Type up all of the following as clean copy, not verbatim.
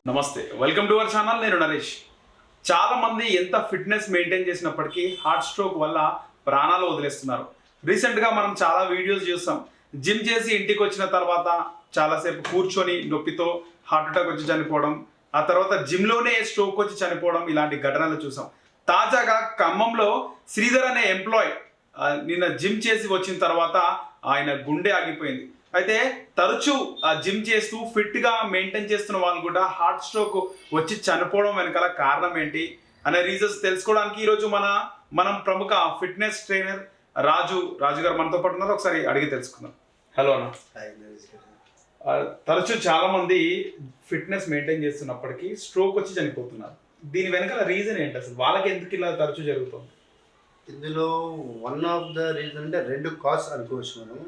నమస్తే, welcome to our channel. నేను నరేష్. చాలా మంది ఎంత ఫిట్నెస్ మెయింటైన్ చేసినప్పటికీ హార్ట్ స్ట్రోక్ వల్ల ప్రాణాలు వదిలేస్తున్నారు. రీసెంట్గా మనం చాలా వీడియోస్ చూస్తాం. జిమ్ చేసి ఇంటికి వచ్చిన తర్వాత చాలాసేపు కూర్చొని నొప్పితో హార్ట్ అటాక్ వచ్చి చనిపోవడం, ఆ తర్వాత జిమ్లోనే స్ట్రోక్ వచ్చి చనిపోవడం, ఇలాంటి ఘటనలు చూసాం. తాజాగా ఖమ్మంలో శ్రీధర్ అనే ఎంప్లాయ్ నిన్న జిమ్ చేసి వచ్చిన తర్వాత ఆయన గుండె ఆగిపోయింది. అయితే తరచూ జిమ్ చేస్తూ ఫిట్గా మెయింటైన్ చేస్తున్న వాళ్ళు కూడా హార్ట్ స్ట్రోక్ వచ్చి చనిపోవడం వెనకాల కారణం ఏంటి అనే రీజన్స్ తెలుసుకోవడానికి ఈరోజు మనం ప్రముఖ ఫిట్నెస్ ట్రైనర్ రాజు గారు మనతో పాటు ఉన్నారు. ఒకసారి అడిగి తెలుసుకుందాం. హలో అన్న. తరచూ చాలా మంది ఫిట్నెస్ మెయింటైన్ చేస్తున్నప్పటికీ స్ట్రోక్ వచ్చి చనిపోతున్నారు. దీని వెనకాల రీజన్ ఏంటి, అసలు వాళ్ళకి ఎందుకు ఇలా తరచూ జరుగుతుంది? ఇందులో వన్ ఆఫ్ ద రీజన్ అంటే రెండు కాజ్ అనుకోవచ్చు మనం.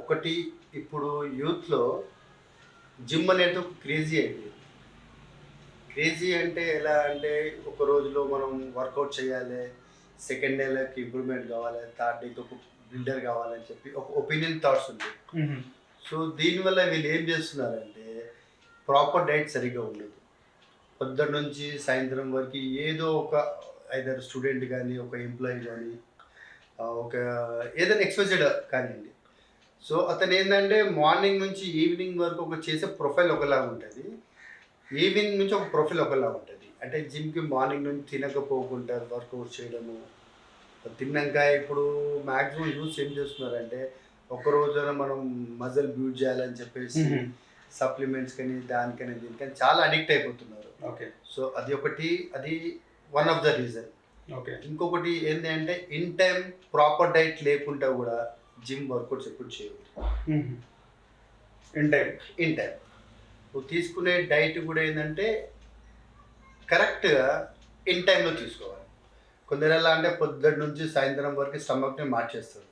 ఒకటి, ఇప్పుడు యూత్లో జిమ్ అనేది ఒక క్రేజీ అయిపోయింది. క్రేజీ అంటే ఎలా అంటే, ఒక రోజులో మనం వర్కౌట్ చేయాలి, సెకండ్ డేలోకి ఇంప్రూవ్మెంట్ కావాలి, థర్డ్ డేకి ఒక బిల్డర్ కావాలని చెప్పి ఒక ఒపీనియన్ థాట్స్ ఉంది. సో దీనివల్ల వీళ్ళు ఏం చేస్తున్నారంటే, ప్రాపర్ డైట్ సరిగ్గా ఉండదు. పొద్దున్న నుంచి సాయంత్రం వరకు ఏదో ఒక ఐదర్ స్టూడెంట్ కానీ, ఒక ఎంప్లాయీ కానీ, ఒక ఏదైనా ఎక్స్పెక్టెడ్ కానివ్వండి. సో అతను ఏంటంటే మార్నింగ్ నుంచి ఈవినింగ్ వరకు ఒక చేసే ప్రొఫైల్ ఒకలా ఉంటుంది, ఈవినింగ్ నుంచి ఒక ప్రొఫైల్ ఒకలా ఉంటుంది. అంటే జిమ్కి మార్నింగ్ నుంచి తినకపోకుండా వర్కౌట్ చేయడము, తిన్నాక ఇప్పుడు మ్యాక్సిమం యూస్ ఏం చేస్తున్నారంటే, ఒక రోజున మనం మజిల్ బిల్డ్ చేయాలని చెప్పేసి సప్లిమెంట్స్ కానీ దానికని దీనికని చాలా అడిక్ట్ అయిపోతున్నారు. ఓకే. సో అది one of the reason. Okay. ఇంకొకటి ఏంటంటే, ఇన్ టైం ప్రాపర్ డైట్ లేకుండా కూడా జిమ్ వర్కౌట్స్ ఎప్పుడు చేయవద్దు. ఇన్ టైం నువ్వు తీసుకునే డైట్ కూడా ఏంటంటే కరెక్ట్గా ఇన్ టైంలో తీసుకోవాలి. కొందరు ఎలా అంటే పొద్దున్న నుంచి సాయంత్రం వరకు స్టమక్ని మార్చేస్తారు.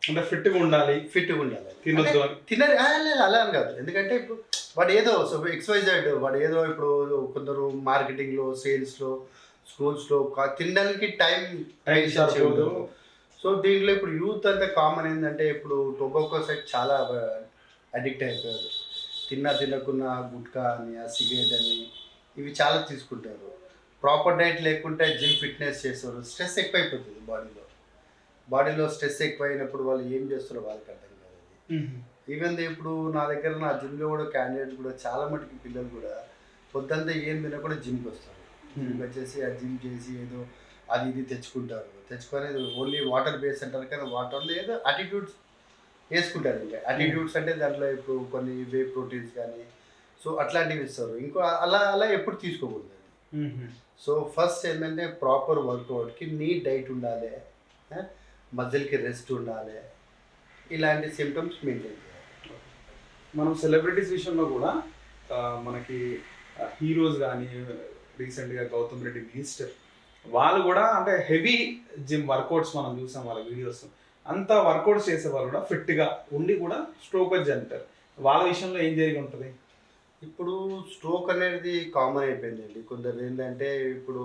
అంటే ఫిట్గా ఉండాలి తినరు అలా అని కాదు. ఎందుకంటే ఇప్పుడు వాడు ఏదో ఎక్స్వైజెడ్ వాడు ఏదో ఇప్పుడు కొందరు మార్కెటింగ్లో, సేల్స్లో, స్కూల్స్లో తినడానికి టైం ఉండదు. సో దీంట్లో ఇప్పుడు యూత్ అంతా కామన్ ఏంటంటే, ఇప్పుడు టొబాకో సైడ్ చాలా అడిక్ట్ అయిపోయారు. తినకున్న గుట్కా అని, సిగరెట్ అని, ఇవి చాలా తీసుకుంటారు. ప్రాపర్ డైట్ లేకుంటే జిమ్ ఫిట్నెస్ చేస్తారు. స్ట్రెస్ ఎక్కువైపోతుంది బాడీలో స్ట్రెస్ ఎక్కువైనప్పుడు వాళ్ళు ఏం చేస్తారో వాళ్ళకి అర్థం కాదు. ఈవెన్ ఇప్పుడు నా జిమ్లో కూడా క్యాండిడేట్ కూడా చాలా మటుకు పిల్లలు కూడా పొద్దుంతా ఏం తినకుండా జిమ్కి వస్తారు. జిమ్కి వచ్చేసి ఆ జిమ్ చేసి ఏదో అది ఇది తెచ్చుకొని ఓన్లీ వాటర్ బేస్ అంటారు, కానీ వాటర్లో ఏదో అటిట్యూడ్స్ వేసుకుంటారు. ఇంకా అటిట్యూడ్స్ అంటే దాంట్లో ఇప్పుడు కొన్ని వే ప్రోటీన్స్ కానీ, సో అట్లాంటివి ఇస్తారు. ఇంకో అలా ఎప్పుడు తీసుకోకూడదు. సో ఫస్ట్ ఏంటంటే ప్రాపర్ వర్కౌట్కి నీ డైట్ ఉండాలి, మజిల్కి రెస్ట్ ఉండాలి, ఇలాంటి సిమ్టమ్స్ మెయింటైన్ చేయాలి. మనం సెలబ్రిటీస్ విషయంలో కూడా మనకి హీరోస్ కానీ, రీసెంట్గా గౌతమ్ రెడ్డి మినిస్టర్ వాళ్ళు కూడా అంటే హెవీ జిమ్ వర్కౌట్స్ మనం చూసాం వాళ్ళ వీడియోస్. అంతా వర్కౌట్స్ చేసే వాళ్ళు కూడా ఫిట్గా ఉండి కూడా స్ట్రోక్ వచ్చి అంటారు. వాళ్ళ విషయంలో ఏం జరిగి ఉంటుంది? ఇప్పుడు స్ట్రోక్ అనేది కామన్ అయిపోయిందండి. కొందరు ఏంటంటే ఇప్పుడు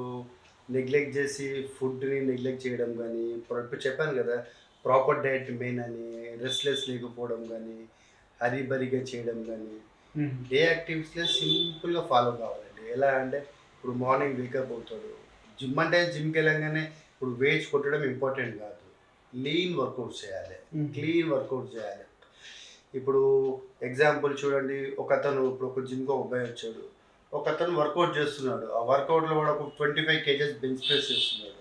నెగ్లెక్ట్ చేసి ఫుడ్ని నెగ్లెక్ట్ చేయడం కానీ, ఇప్పుడు చెప్పాను కదా ప్రాపర్ డైట్ మెయిన్ అని, రెస్ట్లెస్ లేకపోవడం కానీ, హరీబరీగా చేయడం కానీ, డే యాక్టివిటీస్లో సింపుల్గా ఫాలో కావాలండి. ఎలా అంటే ఇప్పుడు మార్నింగ్ వేకప్ అవుతాడు, జిమ్ అంటే జిమ్కి వెళ్ళగానే ఇప్పుడు వెయిట్స్ కొట్టడం ఇంపార్టెంట్ కాదు, లీన్ వర్కౌట్ చేయాలి, క్లీన్ వర్కౌట్ చేయాలి. ఇప్పుడు ఎగ్జాంపుల్ చూడండి, ఇప్పుడు ఒక జిమ్కి ఒక అబ్బాయి వచ్చాడు, ఒక అతను వర్కౌట్ చేస్తున్నాడు. ఆ వర్కౌట్లో కూడా ఒక 25 kgs బెంచ్ ప్రెస్ చేస్తున్నాడు.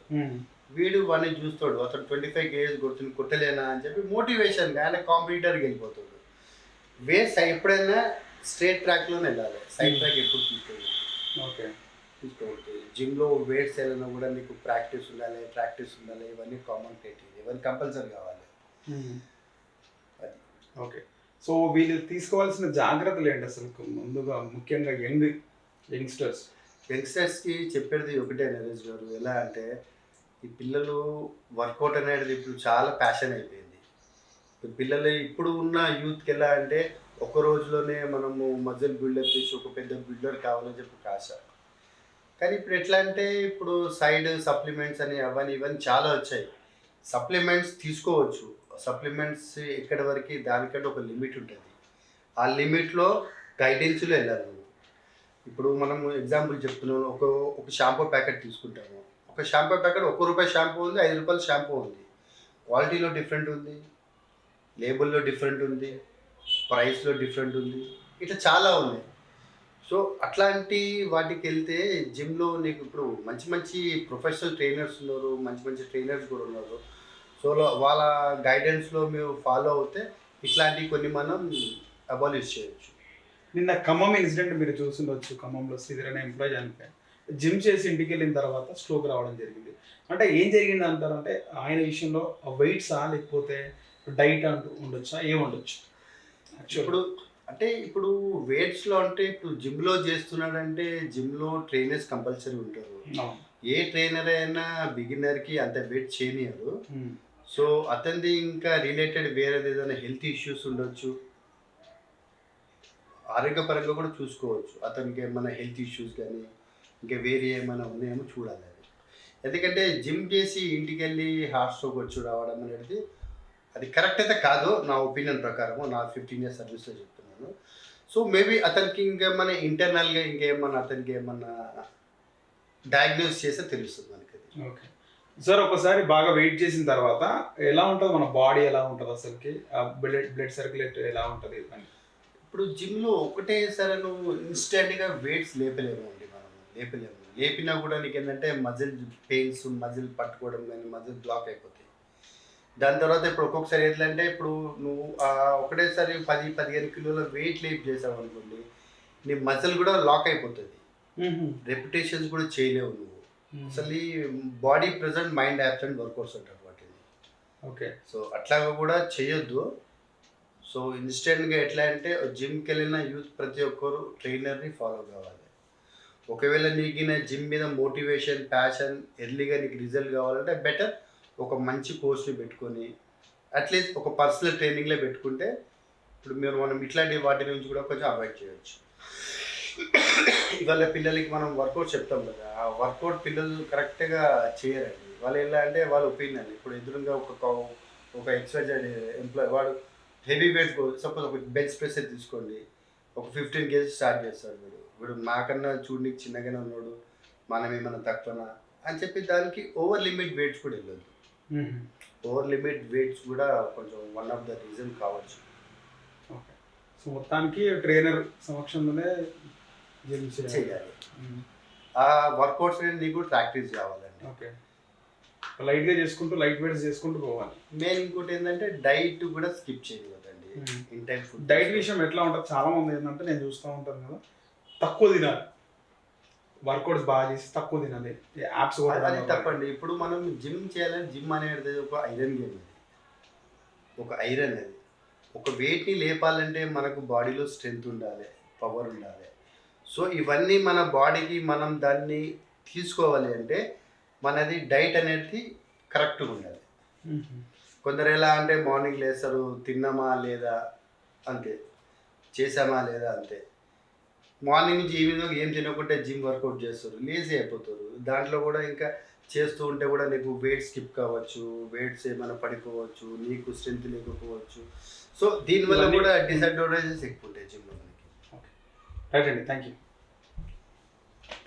వీడు వాడిని చూస్తాడు, అతను 25 kgs కొట్టలేనా అని చెప్పి మోటివేషన్ ఆయన కాంపిటీటర్కి వెళ్ళిపోతాడు. ఎప్పుడైనా స్ట్రేట్ ట్రాక్లోనే వెళ్ళాలి, సైడ్ ట్రాక్ ఎప్పుడు తీసుకోవాలి. ఓకే. తీసుకోవచ్చు. జిమ్లో వెయిట్స్ వెళ్ళినా కూడా నీకు ప్రాక్టీస్ ఉండాలి, ఇవన్నీ కామన్ క్రైటీరియా, ఇవన్నీ కంపల్సరీ కావాలి. అది ఓకే. సో వీళ్ళు తీసుకోవాల్సిన జాగ్రత్తలు ఏంటి అసలు? ముందుగా ముఖ్యంగా యంగ్స్టర్స్కి చెప్పేది ఒకటే నరేష్ గారు. ఎలా అంటే ఈ పిల్లలు వర్కౌట్ అనేది ఇప్పుడు చాలా ప్యాషన్ అయిపోయింది. పిల్లలు ఇప్పుడు ఉన్న యూత్కి ఎలా అంటే ఒక రోజులోనే మనము మజిల్ బిల్డప్ చేసి ఒక పెద్ద బిల్డర్ కావాలని చెప్పి కాశ. కానీ ఇప్పుడు ఎట్లా అంటే ఇప్పుడు సైడ్ సప్లిమెంట్స్ అని ఇవన్నీ చాలా వచ్చాయి. సప్లిమెంట్స్ తీసుకోవచ్చు, సప్లిమెంట్స్ ఎక్కడి వరకు దానికంటే ఒక లిమిట్ ఉంటుంది. ఆ లిమిట్లో గైడెన్స్లో వెళ్ళాలి. ఇప్పుడు మనం ఎగ్జాంపుల్ చెప్తున్నాం, ఒక షాంపూ ప్యాకెట్ తీసుకుంటాము. ఒక షాంపూ ప్యాకెట్ ₹1 షాంపూ ఉంది, ₹5 షాంపూ ఉంది. క్వాలిటీలో డిఫరెంట్ ఉంది, లేబుల్‌లో డిఫరెంట్ ఉంది, ప్రైస్‌లో డిఫరెంట్ ఉంది. ఇట్లా చాలా ఉన్నాయి. సో, అట్లాంటి వాటికెళ్తే జిమ్‌లో నీకు ఇప్పుడు మంచి మంచి ప్రొఫెషనల్ ట్రైనర్స్ ఉన్నారు. మంచి మంచి ట్రైనర్స్ కూడా ఉన్నారు. సో, వాళ్ళ గైడెన్స్‌లో మీరు ఫాలో అవుతే ఇట్లాంటివి కొన్ని మనం అబాలిష్ చేయొచ్చు. నిన్న ఖమ్మం ఇన్సిడెంట్ మీరు చూసుండొచ్చు. ఖమ్మంలో శ్రీధర్ అనే ఎంప్లాయ్ చనిపోయాడు. జిమ్ చేసి ఇంటికి వెళ్ళిన తర్వాత స్ట్రోక్ రావడం జరిగింది. అంటే ఏం జరిగింది అంటారంటే ఆయన విషయంలో వెయిట్సా లేకపోతే డైట్ అంటూ ఉండొచ్చా, ఏముండొచ్చు? ఇప్పుడు ఇప్పుడు వెయిట్స్‌లో అంటే ఇప్పుడు జిమ్‌లో చేస్తున్నాడంటే జిమ్‌లో ట్రైనర్స్ కంపల్సరీ ఉంటారు. అవును. ఏ ట్రైనర్ అయినా బిగినర్‌కి అంత వెయిట్ చేయనియరు. సో, అతనిది ఇంకా రిలేటెడ్ వేరేది ఏదైనా హెల్త్ ఇష్యూస్ ఉండొచ్చు. ఆరోగ్యపరంగా కూడా చూసుకోవచ్చు. అతనికి ఏమన్నా హెల్త్ ఇష్యూస్ గానీ, ఇంకా వేరే ఏమైనా ఉన్నాయేమో చూడాలి అది. ఎందుకంటే జిమ్ చేసి ఇంటికెళ్ళి హార్ట్ స్ట్రోక్ వచ్చి రావడం అనేది అది కరెక్ట్ అయితే కాదు నా ఒపీనియన్ ప్రకారము. నా 15 ఇయర్స్ సర్వీస్‌లో చెప్తున్నాను. సో, మేబీ అతనికి ఇంకేమన్నా ఇంటర్నల్‌గా ఇంకేమన్నా అతనికి ఏమన్నా డయాగ్నోస్ చేస్తే తెలుస్తుంది మనకది. ఓకే. సార్ ఒకసారి బాగా వెయిట్ చేసిన తర్వాత ఎలా ఉంటది మన బాడీ, ఎలా ఉంటది అసలుకి? బ్లడ్ సర్క్యులేట్ ఎలా ఉంటది అని? ఇప్పుడు జిమ్‌లో ఒకటేసారి నువ్వు ఇన్‌స్టాంట్‌గా వెయిట్స్ లేపలేమండి మనం. లేపలేము. లేపినా కూడా నీకేంటంటే మజిల్ పెయిన్స్, మజిల్ పట్టుకోవడం గానీ, మజిల్ బ్లాక్ అయిపోతాయి. దాని తర్వాత ఇప్పుడు ఒక్కొక్కసారి ఎట్లంటే ఇప్పుడు నువ్వు ఒకటేసారి 10, 15 కిలోల వెయిట్ లిఫ్ట్ చేసావనుకోండి, నీ మజిల్ కూడా లాక్ అయిపోతది. రెపిటేషన్స్ కూడా చేయలేవు నువ్వు. అసలు ఈ body present, mind absent workouts అంటారు వాటిని. ఓకే. సో, అట్లాగా కూడా చేయొద్దు. సో, ఇన్‌స్టెంట్‌గా ఎట్లా అంటే జిమ్‌కెళ్ళిన యూత్ ప్రతి ఒక్కరు ట్రైనర్‌ని ఫాలో కావాలి. ఒకవేళ నీకిన జిమ్ మీద మోటివేషన్, ప్యాషన్ ఎర్లీగా నీకు రిజల్ట్ కావాలంటే బెటర్ ఒక మంచి కోచ్‌ని పెట్టుకొని అట్‌లీస్ట్ ఒక పర్సనల్ ట్రైనింగ్‌లో పెట్టుకుంటే ఇప్పుడు మనం ఇట్లాంటి వాటి నుంచి కూడా కొంచెం అవాయిడ్ చేయొచ్చు. ఇవాళ పిల్లలకి మనం వర్కౌట్ చెప్తాం కదా! ఆ వర్కౌట్ పిల్లలు కరెక్ట్‌గా చేయరండి. వాళ్ళు ఎలా అంటే వాళ్ళ ఒపీనియన్. ఇప్పుడు ఎదురుంగా ఒక ఎక్సర్సైజ్ ఎంప్లాయ్ వాడు హెవీ వెయిట్ సపోజ్ ఒక బెంచ్ ప్రెస్ తీసుకోండి. ఒక 15 కేజీస్ స్టార్ట్ చేస్తాడు వీడు. వీడు మాకన్నా చూడనీకి చిన్నగానే ఉన్నాడు. మనమేమన్నా తక్కువనా అని చెప్పి దానికి ఓవర్ లిమిట్ వెయిట్స్ కూడా వెళ్ళొద్దు. ఓవర్ లిమిట్ వెయిట్స్ కూడా కొంచెం వన్ ఆఫ్ ద రీజన్ కావచ్చు. ఓకే. సో మొత్తానికి ట్రైనర్ సమక్షంలోనే జిమ్ చేయాలి. ఆ వర్కౌట్స్ అనేది నీకు ప్రాక్టీస్ కావాలండి. ఓకే. లైట్‌గా చేసుకుంటూ, లైట్ వెయిట్స్ చేసుకుంటూ పోవాలి. మెయిన్ ఇంకోటి ఏంటంటే డైట్ కూడా స్కిప్ చేయకూడదండి. In time food. డైట్ విషయం ఎట్లా ఉంటుంది? చాలా మంది ఏంటంటే నేను చూస్తూ ఉంటాను కదా, తక్కువ తినాలి, వర్కౌట్స్ బాగా చేసి తక్కువ తినాలి, యాప్స్ కూడా అది తప్పండి. ఇప్పుడు మనం జిమ్ చేయాలంటే జిమ్ అనేది ఒక ఐరన్ గేమ్ అది. ఒక ఐరన్ అది. ఒక వెయిట్‌ని లేపాలంటే మనకు బాడీలో స్ట్రెంగ్త్ ఉండాలి, పవర్ ఉండాలి. సో, ఇవన్నీ మన బాడీకి మనం దాన్ని తీసుకోవాలి అంటే మనది డైట్ అనేది కరెక్ట్‌గా ఉండాలి. కొందరు ఎలా అంటే మార్నింగ్ లేస్తారు, తిన్నామా లేదా అంతే, చేసామా లేదా అంతే. మార్నింగ్ నుంచి ఈవినింగ్ ఏం తినకుంటే జిమ్ వర్కౌట్ చేస్తారు, లేజీ అయిపోతారు. దాంట్లో కూడా ఇంకా చేస్తూ ఉంటే కూడా నీకు వెయిట్ స్కిప్ కావచ్చు, వెయిట్స్ ఏమైనా పడిపోవచ్చు, నీకు స్ట్రెంత్ లేకపోవచ్చు. సో, దీనివల్ల కూడా డిసడ్వాంటేజెస్ ఎక్కువ ఉంటాయి జిమ్‌లో మనకి. ఓకే. రైట్ అండి. Thank you.